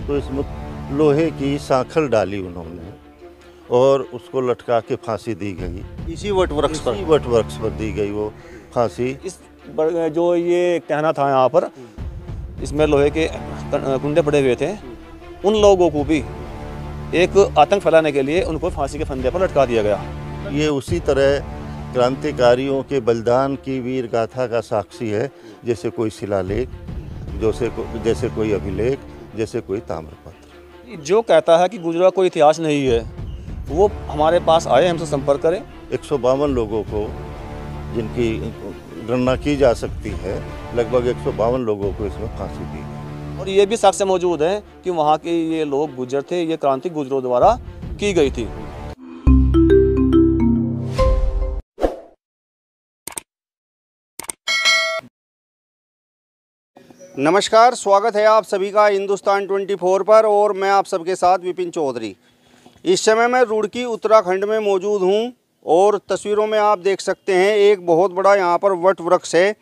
तो इसमें लोहे की सांखल डाली उन्होंने और उसको लटका के फांसी दी गई। इसी वट वृक्ष पर? इसी वट वृक्ष पर दी गई वो फांसी। इस जो ये कहना था यहाँ पर, इसमें लोहे के कुंडे पड़े हुए थे, उन लोगों को भी एक आतंक फैलाने के लिए उनको फांसी के फंदे पर लटका दिया गया। ये उसी तरह क्रांतिकारियों के बलिदान की वीर गाथा का साक्षी है, जैसे कोई शिलालेख, जैसे कोई अभिलेख, जैसे कोई ताम्रपत्र। जो कहता है कि गुजरा कोई इतिहास नहीं है, वो हमारे पास आए, हमसे संपर्क करें। 152 लोगों को, जिनकी गणना की जा सकती है, लगभग 152 लोगों को इसमें फांसी दी गई। और ये भी साक्ष्य मौजूद है कि वहाँ के ये लोग गुजर थे, ये क्रांति गुजरों द्वारा की गई थी। नमस्कार, स्वागत है आप सभी का हिंदुस्तान 24 पर और मैं आप सबके साथ विपिन चौधरी। इस समय मैं रुड़की उत्तराखंड में मौजूद हूं और तस्वीरों में आप देख सकते हैं एक बहुत बड़ा यहां पर वट वृक्ष है।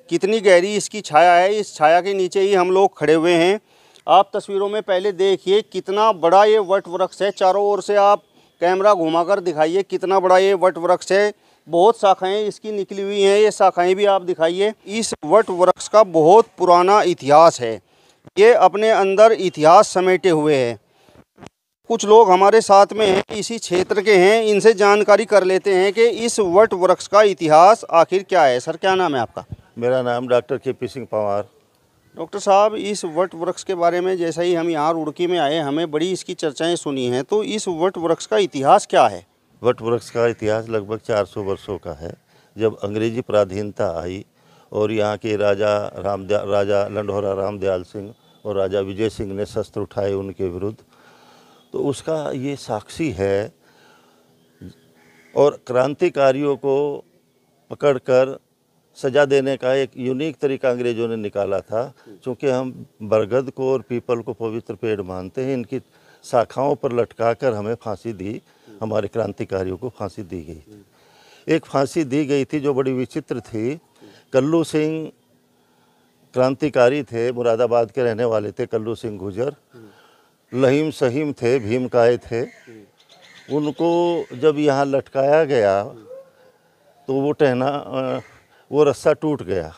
कितनी गहरी इसकी छाया है, इस छाया के नीचे ही हम लोग खड़े हुए हैं। आप तस्वीरों में पहले देखिए कितना बड़ा ये वट वृक्ष है। चारों ओर से आप कैमरा घुमाकर दिखाइए कितना बड़ा ये वट वृक्ष है। बहुत शाखाएं इसकी निकली हुई हैं, ये शाखाएं भी आप दिखाइए। इस वट वृक्ष का बहुत पुराना इतिहास है, ये अपने अंदर इतिहास समेटे हुए है। कुछ लोग हमारे साथ में हैं, इसी क्षेत्र के हैं, इनसे जानकारी कर लेते हैं कि इस वट वृक्ष का इतिहास आखिर क्या है। सर, क्या नाम है आपका? मेरा नाम doctor KP Singh Panwar. Doctor साहब, इस वट वृक्ष के बारे में जैसा ही हम यहाँ रुड़की में आए, हमें बड़ी इसकी चर्चाएं सुनी हैं, तो इस वट वृक्ष का इतिहास क्या है? वट वृक्ष का इतिहास लगभग 400 वर्षों का है। जब अंग्रेजी पराधीनता आई और यहाँ के राजा लंढौरा रामदयाल सिंह और राजा विजय सिंह ने शस्त्र उठाए उनके विरुद्ध, तो उसका ये साक्षी है। और क्रांतिकारियों को पकड़कर सज़ा देने का एक यूनिक तरीका अंग्रेज़ों ने निकाला था। क्योंकि हम बरगद को और पीपल को पवित्र पेड़ मानते हैं, इनकी शाखाओं पर लटकाकर हमें फांसी दी, हमारे क्रांतिकारियों को फांसी दी गई। एक फांसी दी गई थी जो बड़ी विचित्र थी। कल्लू सिंह क्रांतिकारी थे, मुरादाबाद के रहने वाले थे। कल्लू सिंह गुजर लहीम सहीम थे, भीमकाय थे। उनको जब यहाँ लटकाया गया तो वो रस्सा टूट गया।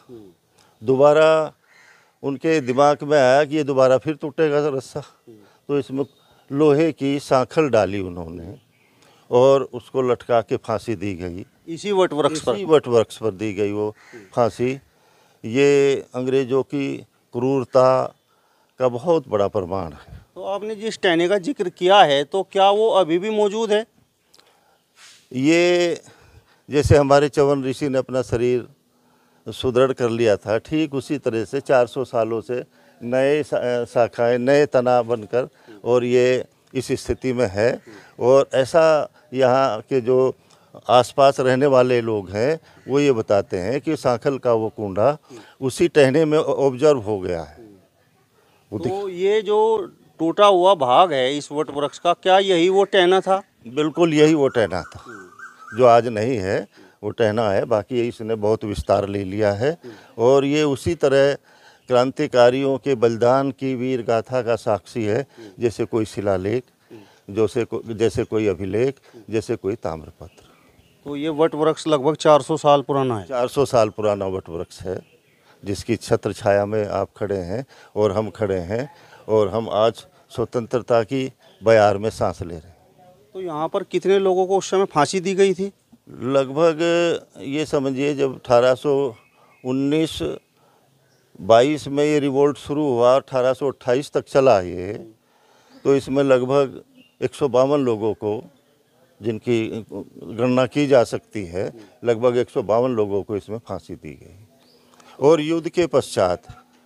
दोबारा उनके दिमाग में आया कि ये दोबारा फिर टूटेगा रस्सा, तो इसमें लोहे की सांखल डाली उन्होंने और उसको लटका के फांसी दी गई। इसी वट वृक्ष पर? इसी वट वृक्ष पर दी गई वो फांसी। ये अंग्रेज़ों की क्रूरता का बहुत बड़ा प्रमाण है। तो आपने जिस टहने का जिक्र किया है, तो क्या वो अभी भी मौजूद है? ये जैसे हमारे चवन ऋषि ने अपना शरीर सुदृढ़ कर लिया था, ठीक उसी तरह से 400 सालों से नए शाखाएं, नए तना बनकर और ये इस स्थिति में है। और ऐसा यहाँ के जो आसपास रहने वाले लोग हैं वो ये बताते हैं कि सांखल का वो कुंडा उसी टहने में ऑब्जर्व हो गया है। तो ये जो टूटा हुआ भाग है इस वट वृक्ष का, क्या यही वो टहना था? बिल्कुल यही वो टहना था, जो आज नहीं है वो टहना है। बाकी इसने बहुत विस्तार ले लिया है और ये उसी तरह क्रांतिकारियों के बलिदान की वीर गाथा का साक्षी है, जैसे कोई शिलालेख, जैसे कोई अभिलेख, जैसे कोई ताम्रपत्र। तो ये वट वृक्ष लगभग 400 साल पुराना है? 400 साल पुराना वट वृक्ष है, जिसकी छत्र छाया में आप खड़े हैं और हम खड़े हैं और हम आज स्वतंत्रता की बयार में सांस ले रहे हैं। तो यहाँ पर कितने लोगों को उस समय फांसी दी गई थी? लगभग ये समझिए जब 1819-22 में ये रिवोल्ट शुरू हुआ, 1828 तक चला ये, तो इसमें लगभग 152 लोगों को, जिनकी गणना की जा सकती है, लगभग 152 लोगों को इसमें फांसी दी गई। और युद्ध के पश्चात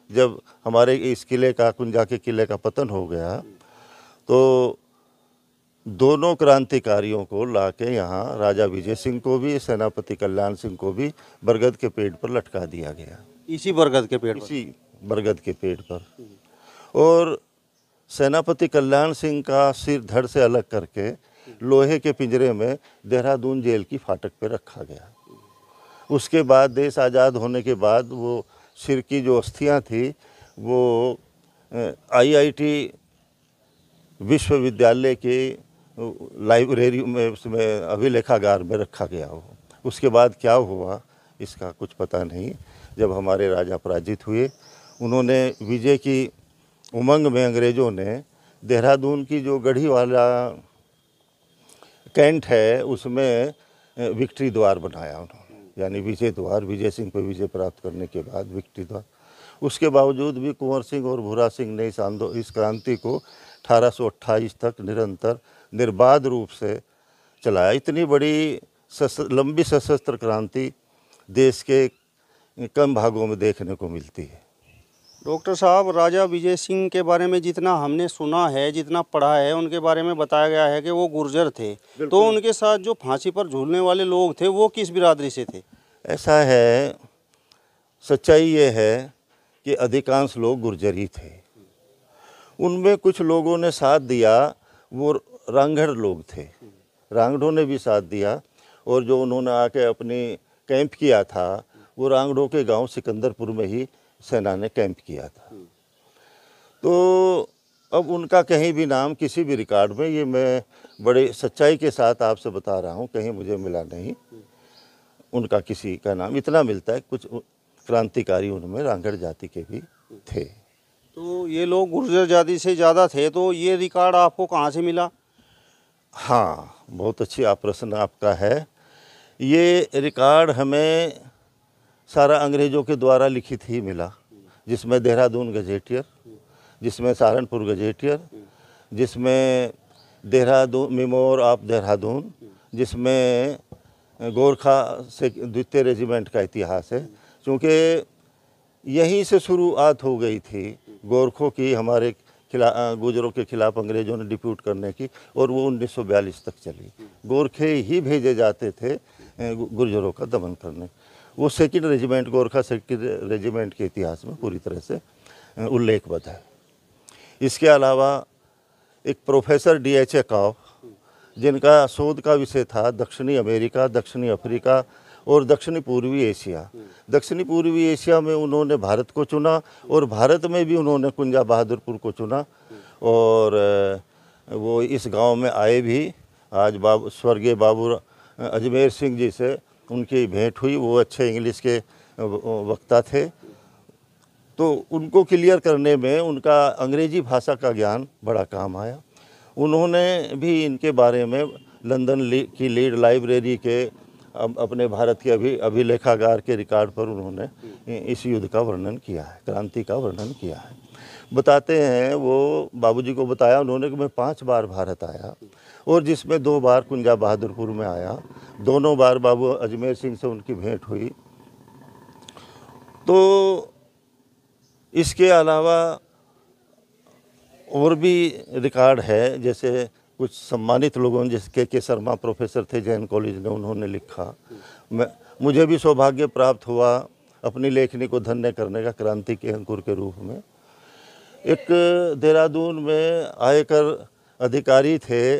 जब हमारे इस किले का, कुंजा के किले का पतन हो गया, तो दोनों क्रांतिकारियों को लाके यहाँ राजा विजय सिंह को भी, सेनापति कल्याण सिंह को भी बरगद के पेड़ पर लटका दिया गया। इसी बरगद के पेड़ पर? इसी बरगद के पेड़ पर। और सेनापति कल्याण सिंह का सिर धड़ से अलग करके लोहे के पिंजरे में देहरादून जेल की फाटक पे रखा गया। उसके बाद देश आज़ाद होने के बाद वो सिर की जो अस्थियां थी वो IIT विश्वविद्यालय की लाइब्रेरी में, उसमें अभिलेखागार में रखा गया हो। उसके बाद क्या हुआ इसका कुछ पता नहीं। जब हमारे राजा पराजित हुए, उन्होंने विजय की उमंग में अंग्रेज़ों ने देहरादून की जो गढ़ी वाला कैंट है उसमें विक्ट्री द्वार बनाया उन्होंने, यानी विजय द्वार। विजय सिंह पर विजय प्राप्त करने के बाद विक्ट्री द्वार। उसके बावजूद भी कुंवर सिंह और भूरा सिंह ने इस क्रांति को 1828 तक निरंतर निर्बाध रूप से चलाया। इतनी बड़ी लंबी सशस्त्र क्रांति देश के कम भागों में देखने को मिलती है। डॉक्टर साहब, राजा विजय सिंह के बारे में जितना हमने सुना है, जितना पढ़ा है, उनके बारे में बताया गया है कि वो गुर्जर थे। तो उनके साथ जो फांसी पर झूलने वाले लोग थे वो किस बिरादरी से थे? ऐसा है, सच्चाई ये है कि अधिकांश लोग गुर्जर ही थे। उनमें कुछ लोगों ने साथ दिया, वो रांगड़ लोग थे, रांगड़ों ने भी साथ दिया। और जो उन्होंने आके अपनी कैंप किया था, वो रांगड़ों के गांव सिकंदरपुर में ही सेना ने कैंप किया था। तो अब उनका कहीं भी नाम किसी भी रिकॉर्ड में, ये मैं बड़े सच्चाई के साथ आपसे बता रहा हूँ, कहीं मुझे मिला नहीं उनका किसी का नाम। इतना मिलता है कुछ क्रांतिकारी उनमें रांगड़ जाति के भी थे। तो ये लोग गुर्जर जाति से ज़्यादा थे, तो ये रिकॉर्ड आपको कहाँ से मिला? हाँ, बहुत अच्छी प्रश्न आपका है। ये रिकॉर्ड हमें सारा अंग्रेज़ों के द्वारा लिखित ही मिला, जिसमें देहरादून गजेटियर, जिसमें सहारनपुर गजेटियर, जिसमें देहरादून मेमोर ऑफ देहरादून, जिसमें गोरखा से 2 रेजिमेंट का इतिहास है। क्योंकि यहीं से शुरुआत हो गई थी गोरखों की, हमारे गुजरों के खिलाफ अंग्रेज़ों ने डिप्यूट करने की, और वो 1942 तक चली। गोरखे ही भेजे जाते थे गुर्जरों का दमन करने। वो 2nd regiment, Gorkha 2nd regiment के इतिहास में पूरी तरह से उल्लेखबद्ध है। इसके अलावा एक प्रोफेसर D.H. एकॉफ, जिनका शोध का विषय था दक्षिणी अमेरिका, दक्षिणी अफ्रीका और दक्षिणी पूर्वी एशिया। दक्षिणी पूर्वी एशिया में उन्होंने भारत को चुना, और भारत में भी उन्होंने कुंजा बहादुरपुर को चुना। और वो इस गांव में आए भी। आज स्वर्गीय बाबू अजमेर सिंह जी से उनकी भेंट हुई, वो अच्छे इंग्लिश के वक्ता थे। तो उनको क्लियर करने में उनका अंग्रेजी भाषा का ज्ञान बड़ा काम आया। उन्होंने भी इनके बारे में लंदन की लीड लाइब्रेरी के अपने भारत के अभिलेखागार के रिकॉर्ड पर उन्होंने इस युद्ध का वर्णन किया है, क्रांति का वर्णन किया है। बताते हैं, वो बाबूजी को बताया उन्होंने कि मैं 5 बार भारत आया, और जिसमें 2 बार कुंजा बहादुरपुर में आया। दोनों बार बाबू अजमेर सिंह से उनकी भेंट हुई। तो इसके अलावा और भी रिकॉर्ड है, जैसे कुछ सम्मानित लोगों ने, जैसे के शर्मा प्रोफेसर थे जैन कॉलेज में, उन्होंने लिखा। मुझे भी सौभाग्य प्राप्त हुआ अपनी लेखनी को धन्य करने का क्रांति के अंकुर के रूप में। एक देहरादून में आयकर अधिकारी थे,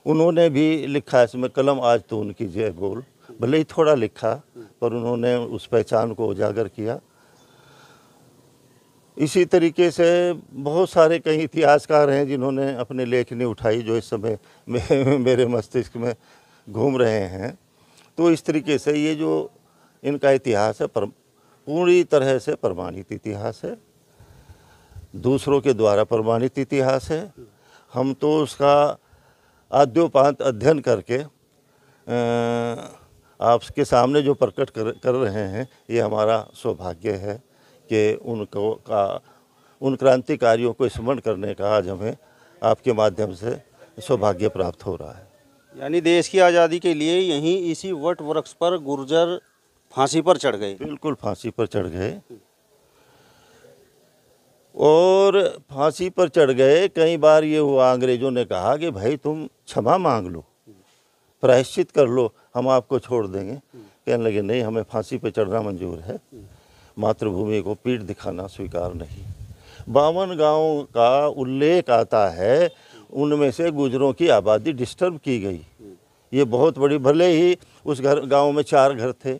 उन्होंने भी लिखा इसमें, कलम आज तो उनकी जय बोल। भले ही थोड़ा लिखा, पर उन्होंने उस पहचान को उजागर किया। इसी तरीके से बहुत सारे कई इतिहासकार हैं जिन्होंने अपनी लेखनी उठाई, जो इस समय मेरे मस्तिष्क में घूम रहे हैं। तो इस तरीके से ये जो इनका इतिहास है पूरी तरह से प्रमाणित इतिहास है, दूसरों के द्वारा प्रमाणित इतिहास है। हम तो उसका आद्योपांत अध्ययन करके आपके सामने जो प्रकट कर रहे हैं, ये हमारा सौभाग्य है कि उन क्रांतिकारियों को स्मरण करने का आज हमें आपके माध्यम से सौभाग्य प्राप्त हो रहा है। यानी देश की आज़ादी के लिए यहीं इसी वट वृक्ष पर गुर्जर फांसी पर चढ़ गए। बिल्कुल फांसी पर चढ़ गए, और फांसी पर चढ़ गए। कई बार ये हुआ, अंग्रेज़ों ने कहा कि भाई तुम क्षमा मांग लो, प्रायश्चित कर लो, हम आपको छोड़ देंगे। कहने लगे नहीं, हमें फांसी पर चढ़ना मंजूर है, मातृभूमि को पीठ दिखाना स्वीकार नहीं। 52 गाँव का उल्लेख आता है, उनमें से गुजरों की आबादी डिस्टर्ब की गई। ये बहुत बड़ी, भले ही उस गांव में 4 घर थे,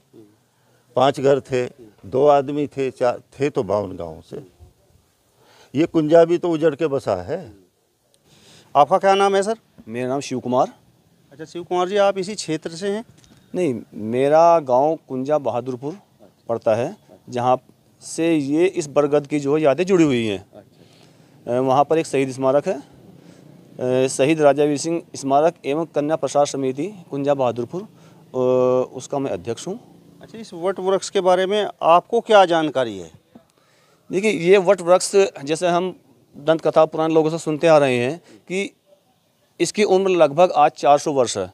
5 घर थे, 2 आदमी थे, 4 थे, तो 52 गाँव से ये कुंजा भी तो उजड़ के बसा है। आपका क्या नाम है सर? मेरा नाम शिव कुमार। अच्छा शिव कुमार जी, आप इसी क्षेत्र से हैं? नहीं, मेरा गांव कुंजा बहादुरपुर पड़ता है, जहां से ये इस बरगद की जो यादें जुड़ी हुई हैं। वहां पर एक शहीद स्मारक है, शहीद राजा वीर सिंह स्मारक एवं कन्या प्रसार समिति कुंजा बहादुरपुर, उसका मैं अध्यक्ष हूँ। अच्छा, इस वट वृक्ष के बारे में आपको क्या जानकारी है? देखिए, ये वट वृक्ष जैसे हम दंत कथा पुराने लोगों से सुनते आ रहे हैं कि इसकी उम्र लगभग आज 400 वर्ष है।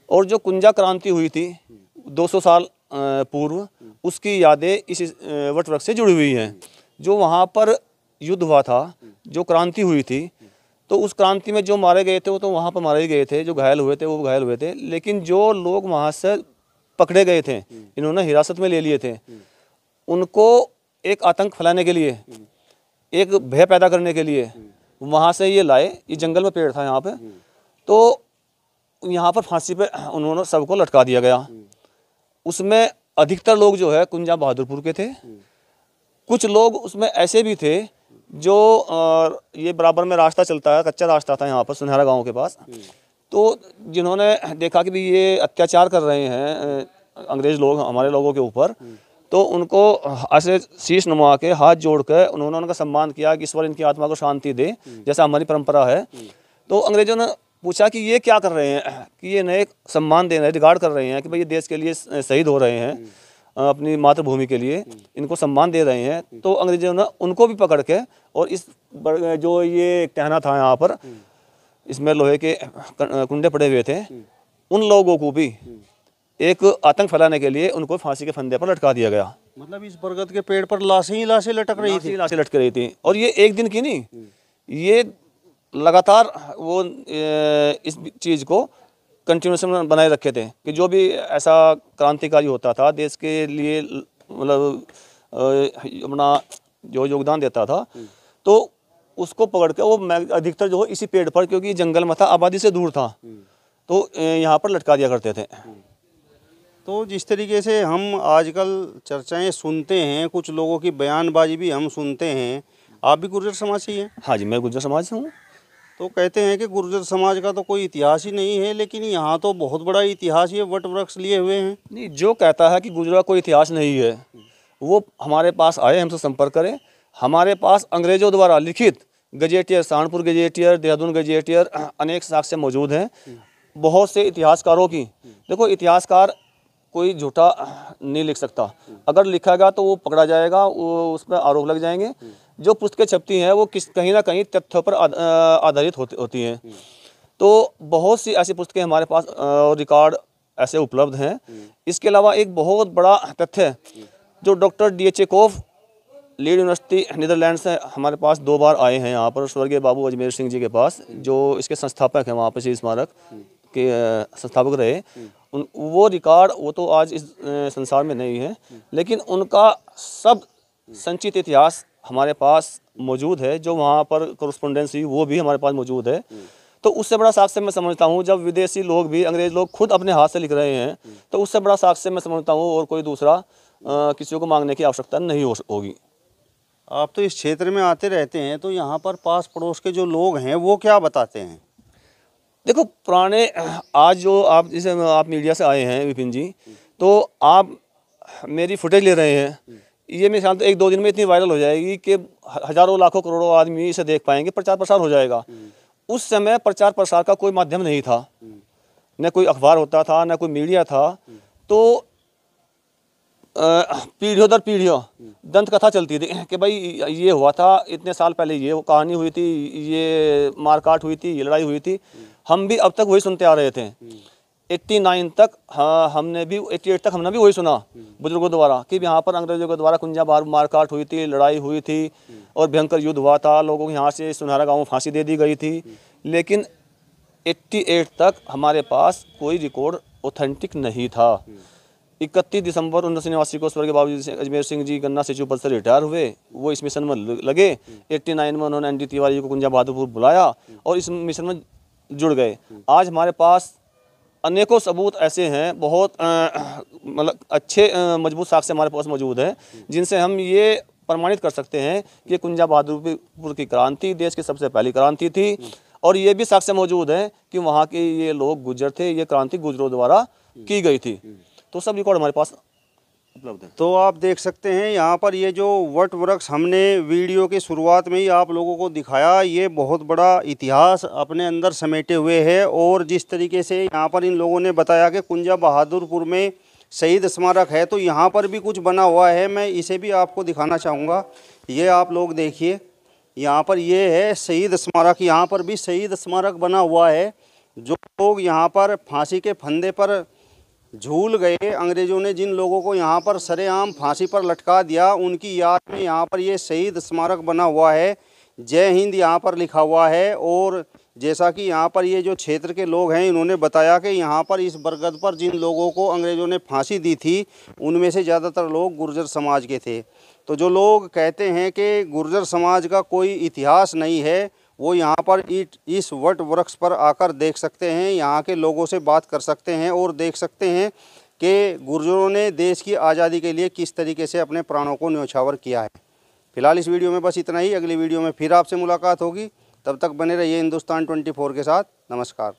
और जो कुंजा क्रांति हुई थी 200 साल पूर्व, उसकी यादें इस वट वृक्ष से जुड़ी हुई हैं। जो वहाँ पर युद्ध हुआ था, जो क्रांति हुई थी, तो उस क्रांति में जो मारे गए थे वो तो वहाँ पर मारे गए थे, जो घायल हुए थे वो घायल हुए थे। लेकिन जो लोग वहाँ से पकड़े गए थे, इन्होंने हिरासत में ले लिए थे, उनको एक आतंक फैलाने के लिए, एक भय पैदा करने के लिए वहाँ से ये लाए। ये जंगल में पेड़ था यहाँ पे, तो यहाँ पर फांसी पे उन्होंने सबको लटका दिया गया। उसमें अधिकतर लोग जो है कुंजा बहादुरपुर के थे। कुछ लोग उसमें ऐसे भी थे जो ये बराबर में रास्ता चलता है, कच्चा रास्ता था यहाँ पर सुनहरा गांव के पास, तो जिन्होंने देखा कि भी ये अत्याचार कर रहे हैं अंग्रेज लोग हमारे लोगों के ऊपर, तो उनको ऐसे शीश नवा के हाथ जोड़ कर उन्होंने उनका सम्मान किया कि ईश्वर इनकी आत्मा को शांति दे, जैसा हमारी परंपरा है। तो अंग्रेजों ने पूछा कि ये क्या कर रहे हैं, कि ये नए सम्मान दे रहे हैं, रिगार्ड कर रहे हैं कि भाई ये देश के लिए शहीद हो रहे हैं, अपनी मातृभूमि के लिए इनको सम्मान दे रहे हैं। तो अंग्रेजों ने उनको भी पकड़ के और इस जो ये टहना था यहाँ पर, इसमें लोहे के कुंडे पड़े हुए थे, उन लोगों को भी एक आतंक फैलाने के लिए उनको फांसी के फंदे पर लटका दिया गया। मतलब इस बरगद के पेड़ पर लाशें ही लाशें लटक रही थी? लाशें लटक रही थी। और ये एक दिन की नहीं, ये लगातार वो इस चीज़ को कंटिन्यूएशन बनाए रखे थे कि जो भी ऐसा क्रांतिकारी होता था देश के लिए, मतलब अपना जो योगदान देता था, तो उसको पकड़ के वो अधिकतर जो इसी पेड़ पर, क्योंकि जंगल में था, आबादी से दूर था, तो यहाँ पर लटका दिया करते थे। तो जिस तरीके से हम आजकल चर्चाएं सुनते हैं, कुछ लोगों की बयानबाजी भी हम सुनते हैं, आप भी गुर्जर समाज से ही हैं? हाँ जी, मैं गुर्जर समाज से हूँ। तो कहते हैं कि गुर्जर समाज का तो कोई इतिहास ही नहीं है, लेकिन यहाँ तो बहुत बड़ा इतिहास ये वट वृक्ष लिए हुए हैं। नहीं, जो कहता है कि गुर्जर का कोई इतिहास नहीं है, वो हमारे पास आए, हमसे संपर्क करें। हमारे पास अंग्रेजों द्वारा लिखित gazetteer, Saharanpur gazetteer, Dehradun gazetteer, अनेक साक्ष्य मौजूद हैं बहुत से इतिहासकारों की। देखो, इतिहासकार कोई झूठा नहीं लिख सकता, अगर लिखेगा तो वो पकड़ा जाएगा, वो उस पर आरोप लग जाएंगे। जो पुस्तकें छपती हैं वो कहीं ना कहीं तथ्यों पर आधारित होती हैं। तो बहुत सी ऐसी पुस्तकें हमारे पास रिकॉर्ड ऐसे उपलब्ध हैं। इसके अलावा एक बहुत बड़ा तथ्य जो doctor D.H. Chekov Leeds university Netherlands से हमारे पास 2 बार आए हैं यहाँ पर, स्वर्गीय बाबू अजमेर सिंह जी के पास, जो इसके संस्थापक हैं, वहाँ पर इस स्मारक के संस्थापक रहे। वो रिकॉर्ड वो तो आज इस संसार में नहीं है, लेकिन उनका सब संचित इतिहास हमारे पास मौजूद है। जो वहाँ पर कॉरेस्पोंडेंस हुई वो भी हमारे पास मौजूद है। तो उससे बड़ा साक्ष्य मैं समझता हूँ, जब विदेशी लोग भी, अंग्रेज लोग खुद अपने हाथ से लिख रहे हैं, तो उससे बड़ा साक्ष्य मैं समझता हूँ और कोई दूसरा किसी को मांगने की आवश्यकता नहीं होगी। आप तो इस क्षेत्र में आते रहते हैं, तो यहाँ पर पास पड़ोस के जो लोग हैं वो क्या बताते हैं? देखो, पुराने आज जो आप जैसे आप मीडिया से आए हैं विपिन जी, तो आप मेरी फुटेज ले रहे हैं, ये मेरे ख्याल से 1-2 दिन में इतनी वायरल हो जाएगी कि हज़ारों लाखों करोड़ों आदमी इसे देख पाएंगे, प्रचार प्रसार हो जाएगा। उस समय प्रचार प्रसार का कोई माध्यम नहीं था, न कोई अखबार होता था, न कोई मीडिया था। तो पीढ़ियों दर पीढ़ियों दंत कथा चलती थी कि भाई ये हुआ था, इतने साल पहले ये कहानी हुई थी, ये मारकाट हुई थी, ये लड़ाई हुई थी। हम भी अब तक वही सुनते आ रहे थे। 89 तक, हाँ, हमने भी 88 तक हमने भी वही सुना बुजुर्गों द्वारा कि यहाँ पर अंग्रेजों के द्वारा कुंजा बार मारकाट हुई थी, लड़ाई हुई थी और भयंकर युद्ध हुआ था, लोगों को यहाँ से सुनहरा गाँव में फांसी दे दी गई थी। लेकिन 88 तक हमारे पास कोई रिकॉर्ड ऑथेंटिक नहीं था। 31 दिसंबर 1989 को स्वर्गीय बाबू अजमेर सिंह जी गन्ना सचिव पद से रिटायर हुए, वो इस मिशन में लगे। 89 में उन्होंने ND तिवारी को कुंजा बहादुरपुर बुलाया और इस मिशन में जुड़ गए। आज हमारे पास अनेकों सबूत ऐसे हैं, बहुत मतलब अच्छे मजबूत साक्ष्य हमारे पास मौजूद हैं, जिनसे हम ये प्रमाणित कर सकते हैं कि कुंजा बहादुरपुर की क्रांति देश की सबसे पहली क्रांति थी। और ये भी साक्ष्य मौजूद है कि वहाँ के ये लोग गुर्जर थे, ये क्रांति गुर्जरों द्वारा की गई थी। तो सब रिकॉर्ड हमारे पास उपलब्ध है। तो आप देख सकते हैं यहाँ पर ये जो वट वृक्ष हमने वीडियो की शुरुआत में ही आप लोगों को दिखाया, ये बहुत बड़ा इतिहास अपने अंदर समेटे हुए है। और जिस तरीके से यहाँ पर इन लोगों ने बताया कि कुंजा बहादुरपुर में शहीद स्मारक है, तो यहाँ पर भी कुछ बना हुआ है, मैं इसे भी आपको दिखाना चाहूँगा। ये आप लोग देखिए, यहाँ पर ये है शहीद स्मारक, यहाँ पर भी शहीद स्मारक बना हुआ है। जो लोग यहाँ पर फांसी के फंदे पर झूल गए, अंग्रेज़ों ने जिन लोगों को यहाँ पर सरेआम फांसी पर लटका दिया, उनकी याद में यहाँ पर ये शहीद स्मारक बना हुआ है। जय हिंद यहाँ पर लिखा हुआ है। और जैसा कि यहाँ पर ये जो क्षेत्र के लोग हैं, इन्होंने बताया कि यहाँ पर इस बरगद पर जिन लोगों को अंग्रेज़ों ने फांसी दी थी, उनमें से ज़्यादातर लोग गुर्जर समाज के थे। तो जो लोग कहते हैं कि गुर्जर समाज का कोई इतिहास नहीं है, वो यहाँ पर इस वट वृक्ष पर आकर देख सकते हैं, यहाँ के लोगों से बात कर सकते हैं और देख सकते हैं कि गुर्जरों ने देश की आज़ादी के लिए किस तरीके से अपने प्राणों को न्यौछावर किया है। फिलहाल इस वीडियो में बस इतना ही। अगली वीडियो में फिर आपसे मुलाकात होगी, तब तक बने रहिए हिंदुस्तान 24 के साथ। नमस्कार।